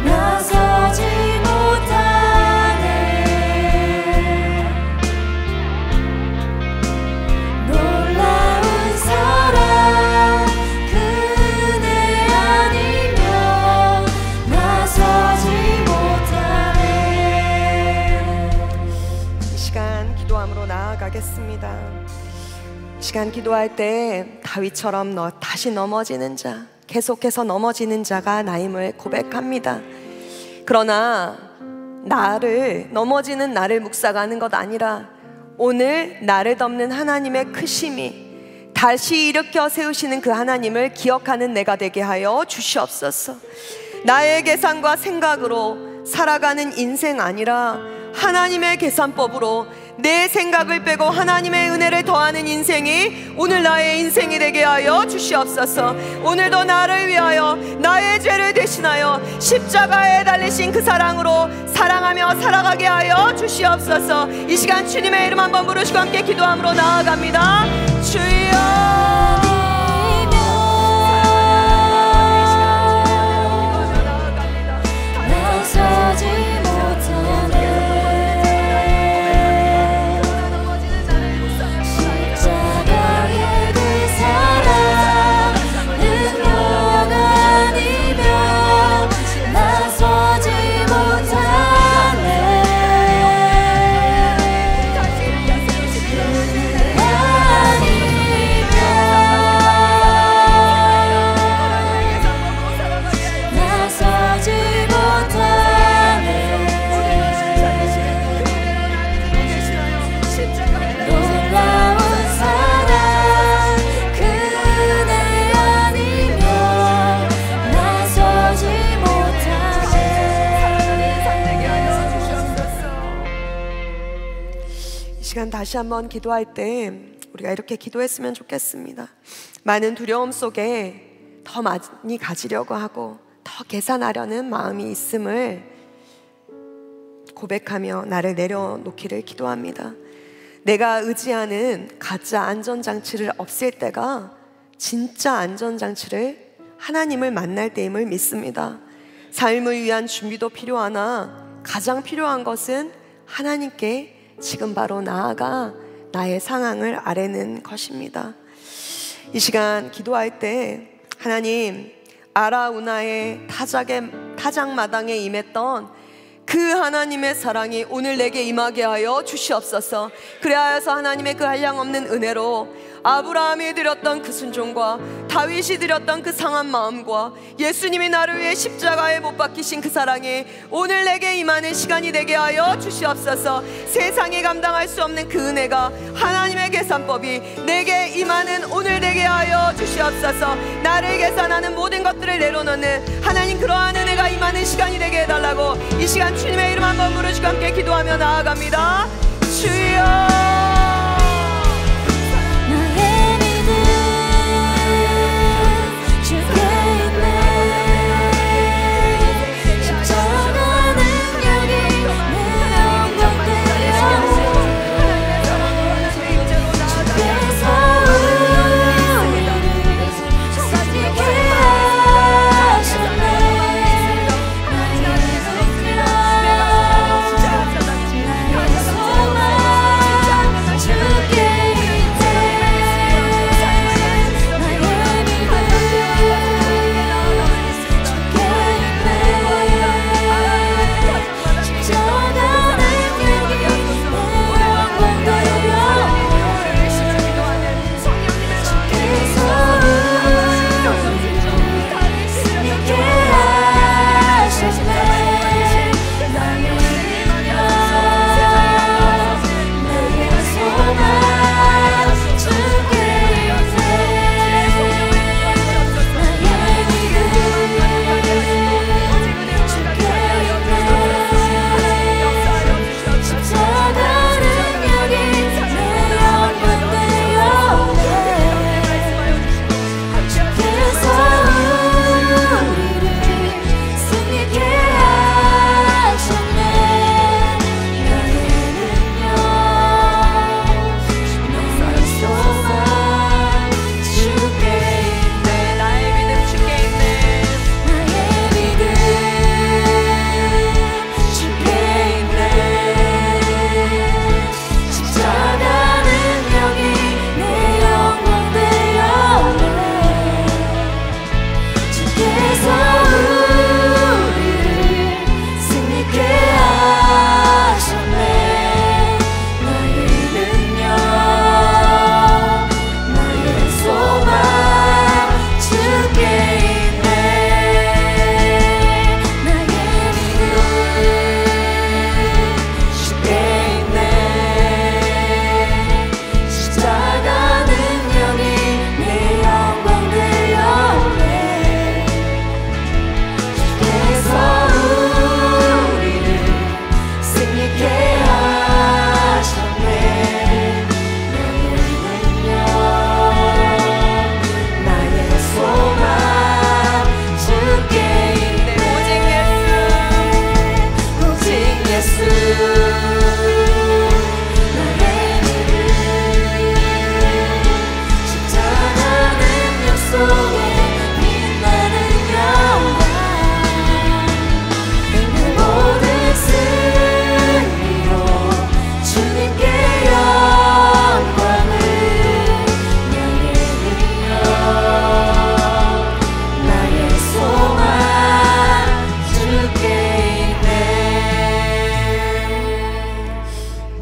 나서지 못하네. 놀라운 사랑 그 은혜 아니면 나서지 못하네. 이 시간 기도함으로 나아가겠습니다. 이 시간 기도할 때 다윗처럼 다시 넘어지는 자, 계속해서 넘어지는 자가 나임을 고백합니다. 그러나 넘어지는 나를 묵상하는 것 아니라 오늘 나를 덮는 하나님의 크심이 다시 일으켜 세우시는 그 하나님을 기억하는 내가 되게 하여 주시옵소서. 나의 계산과 생각으로 살아가는 인생 아니라 하나님의 계산법으로 내 생각을 빼고 하나님의 은혜를 더하는 인생이 오늘 나의 인생이 되게 하여 주시옵소서. 오늘도 나를 위하여 나의 죄를 대신하여 십자가에 달리신 그 사랑으로 사랑하며 살아가게 하여 주시옵소서. 이 시간 주님의 이름 한번 부르시고 함께 기도함으로 나아갑니다. 주여 나서지 못하네. 십자가의 그 사랑 능력 아니면 나서지 못하네. 나서지 못하네. 놀라운 사랑 그 은혜 아니면 나서지 못하네. 이 시간 다시 한번 기도할 때 우리가 이렇게 기도했으면 좋겠습니다. 많은 두려움 속에 더 많이 가지려고 하고 더 계산하려는 마음이 있음을 고백하며 나를 내려놓기를 기도합니다. 내가 의지하는 가짜 안전장치를 없앨 때가 진짜 안전장치를 하나님을 만날 때임을 믿습니다. 삶을 위한 준비도 필요하나 가장 필요한 것은 하나님께 지금 바로 나아가 나의 상황을 아뢰는 것입니다. 이 시간 기도할 때 하나님, 아라우나의 타작마당에 임했던 그 하나님의 사랑이 오늘 내게 임하게 하여 주시옵소서. 그리하여서 하나님의 그 한량없는 은혜로 아브라함이 드렸던 그 순종과 다윗이 드렸던 그 상한 마음과 예수님이 나를 위해 십자가에 못 박히신 그 사랑이 오늘 내게 임하는 시간이 되게 하여 주시옵소서. 세상이 감당할 수 없는 그 은혜가, 하나님의 계산법이 내게 임하는 오늘 되게 하여 주시옵소서. 나를 계산하는 모든 것들을 내려놓는 하나님, 그러한 은혜가 임하는 시간이 되게 해달라고 이 시간 주님의 이름 한번 부르시고 함께 기도하며 나아갑니다. 주여,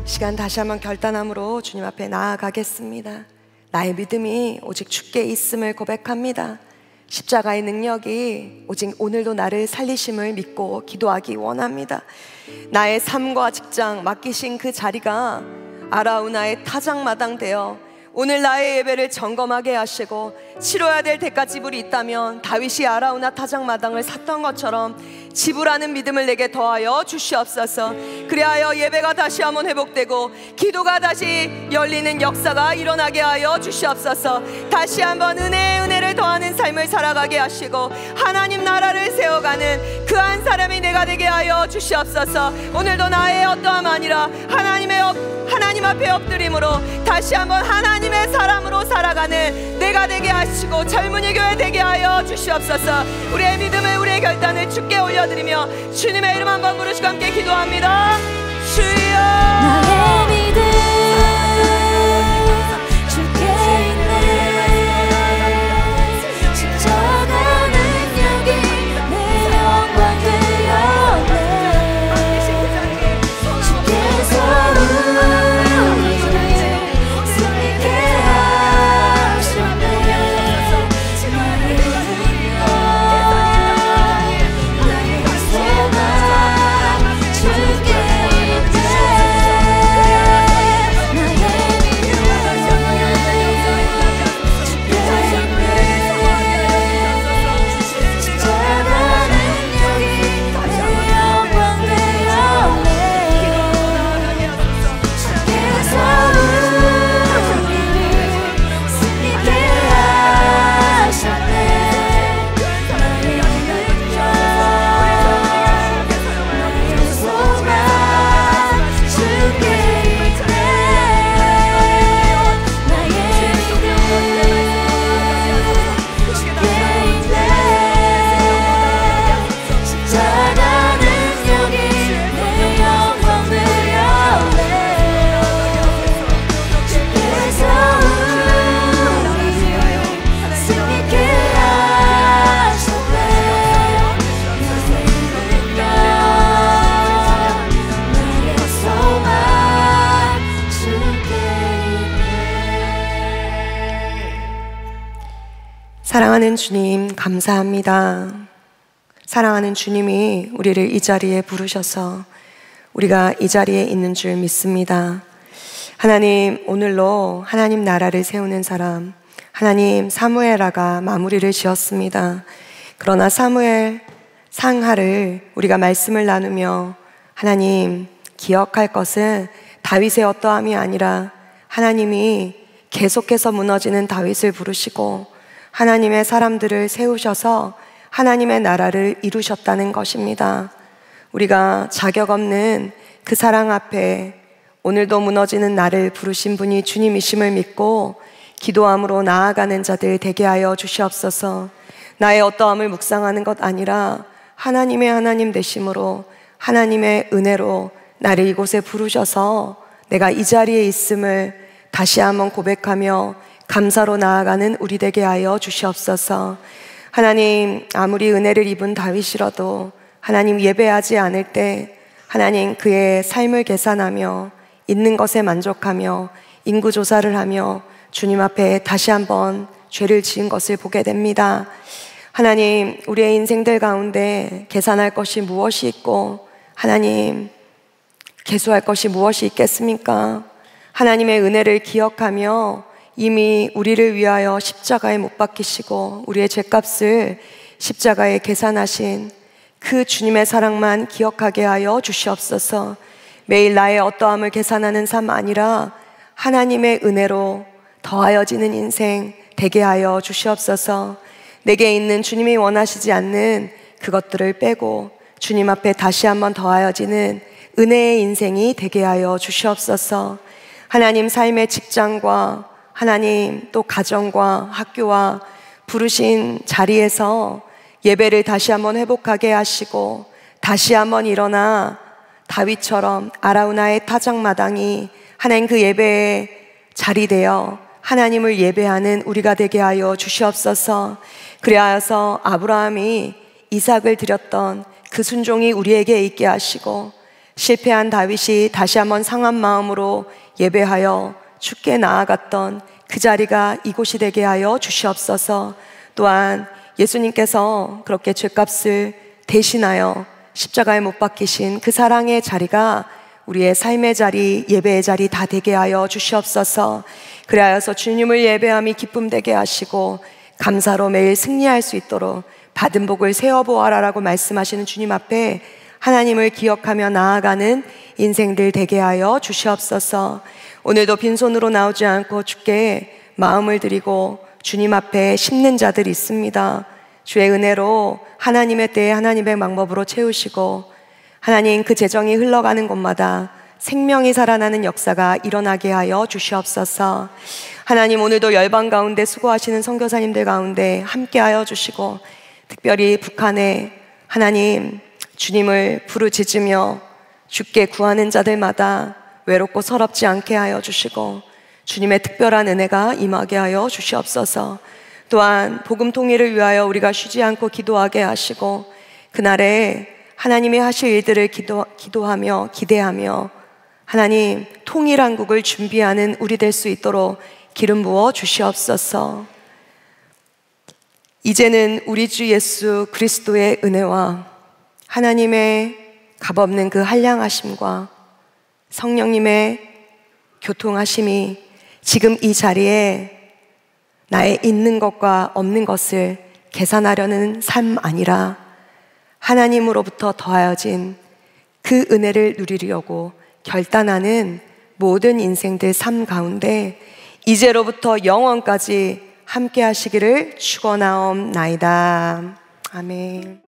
시간 다시 한번 결단함으로 주님 앞에 나아가겠습니다. 나의 믿음이 오직 주께 있음을 고백합니다. 십자가의 능력이 오직 오늘도 나를 살리심을 믿고 기도하기 원합니다. 나의 삶과 직장 맡기신 그 자리가 아라우나의 타작마당 되어 오늘 나의 예배를 점검하게 하시고 치러야 될 대가 지불이 있다면 다윗이 아라우나 타작마당을 샀던 것처럼 지불하는 믿음을 내게 더하여 주시옵소서. 그리하여 예배가 다시 한번 회복되고 기도가 다시 열리는 역사가 일어나게 하여 주시옵소서. 다시 한번 은혜를 더하는 삶을 살아가게 하시고 하나님 나라를 세워가는 그 한 사람이 내가 되게 하여 주시옵소서. 오늘도 나의 어떠함 아니라 하나님 앞에 엎드림으로 다시 한번 하나님의 사람으로 살아가는 내가 되게 하시고 젊은이 교회 되게 하여 주시옵소서. 우리의 믿음을, 우리의 결단을 주께 올려드리며 주님의 이름 한번 부르시고 함께 기도합니다. 주여, 나의 믿음 주께 있네. 십자가 능력이 내 영광 되었네. 사랑하는 주님, 감사합니다. 사랑하는 주님이 우리를 이 자리에 부르셔서 우리가 이 자리에 있는 줄 믿습니다. 하나님, 오늘로 하나님 나라를 세우는 사람, 하나님 사무엘하가 마무리를 지었습니다. 그러나 사무엘 상하를 우리가 말씀을 나누며 하나님 기억할 것은 다윗의 어떠함이 아니라 하나님이 계속해서 무너지는 다윗을 부르시고 하나님의 사람들을 세우셔서 하나님의 나라를 이루셨다는 것입니다. 우리가 자격 없는 그 사랑 앞에 오늘도 무너지는 나를 부르신 분이 주님이심을 믿고 기도함으로 나아가는 자들 되게 하여 주시옵소서. 나의 어떠함을 묵상하는 것 아니라 하나님의 하나님 되심으로 하나님의 은혜로 나를 이곳에 부르셔서 내가 이 자리에 있음을 다시 한번 고백하며 감사로 나아가는 우리 되게 하여 주시옵소서. 하나님, 아무리 은혜를 입은 다윗이라도 하나님 예배하지 않을 때 하나님 그의 삶을 계산하며 있는 것에 만족하며 인구조사를 하며 주님 앞에 다시 한번 죄를 지은 것을 보게 됩니다. 하나님, 우리의 인생들 가운데 계산할 것이 무엇이 있고 하나님 계수할 것이 무엇이 있겠습니까? 하나님의 은혜를 기억하며 이미 우리를 위하여 십자가에 못 박히시고 우리의 죄값을 십자가에 계산하신 그 주님의 사랑만 기억하게 하여 주시옵소서. 매일 나의 어떠함을 계산하는 삶 아니라 하나님의 은혜로 더하여지는 인생 되게 하여 주시옵소서. 내게 있는 주님이 원하시지 않는 그것들을 빼고 주님 앞에 다시 한번 더하여지는 은혜의 인생이 되게 하여 주시옵소서. 하나님, 삶의 직장과 하나님 또 가정과 학교와 부르신 자리에서 예배를 다시 한번 회복하게 하시고 다시 한번 일어나 다윗처럼 아라우나의 타작마당이 하나님 그 예배의 자리 되어 하나님을 예배하는 우리가 되게 하여 주시옵소서. 그리하여서 아브라함이 이삭을 드렸던 그 순종이 우리에게 있게 하시고 실패한 다윗이 다시 한번 상한 마음으로 예배하여 주께 나아갔던 그 자리가 이곳이 되게 하여 주시옵소서. 또한 예수님께서 그렇게 죄값을 대신하여 십자가에 못 박히신 그 사랑의 자리가 우리의 삶의 자리, 예배의 자리 다 되게 하여 주시옵소서. 그리하여서 주님을 예배함이 기쁨 되게 하시고 감사로 매일 승리할 수 있도록 받은 복을 세어보아라라고 말씀하시는 주님 앞에 하나님을 기억하며 나아가는 인생들 되게 하여 주시옵소서. 오늘도 빈손으로 나오지 않고 주께 마음을 드리고 주님 앞에 심는 자들이 있습니다. 주의 은혜로 하나님의 때에 하나님의 방법으로 채우시고 하나님 그 재정이 흘러가는 곳마다 생명이 살아나는 역사가 일어나게 하여 주시옵소서. 하나님, 오늘도 열방 가운데 수고하시는 선교사님들 가운데 함께 하여 주시고 특별히 북한에 하나님 주님을 부르짖으며 주께 구하는 자들마다 외롭고 서럽지 않게 하여 주시고 주님의 특별한 은혜가 임하게 하여 주시옵소서. 또한 복음 통일을 위하여 우리가 쉬지 않고 기도하게 하시고 그날에 하나님이 하실 일들을 기도하며 기대하며 하나님 통일한국을 준비하는 우리 될 수 있도록 기름 부어 주시옵소서. 이제는 우리 주 예수 그리스도의 은혜와 하나님의 값없는 그 한량하심과 성령님의 교통하심이 지금 이 자리에 나의 있는 것과 없는 것을 계산하려는 삶 아니라 하나님으로부터 더하여진 그 은혜를 누리려고 결단하는 모든 인생들 삶 가운데 이제로부터 영원까지 함께 하시기를 축원하옵나이다. 아멘.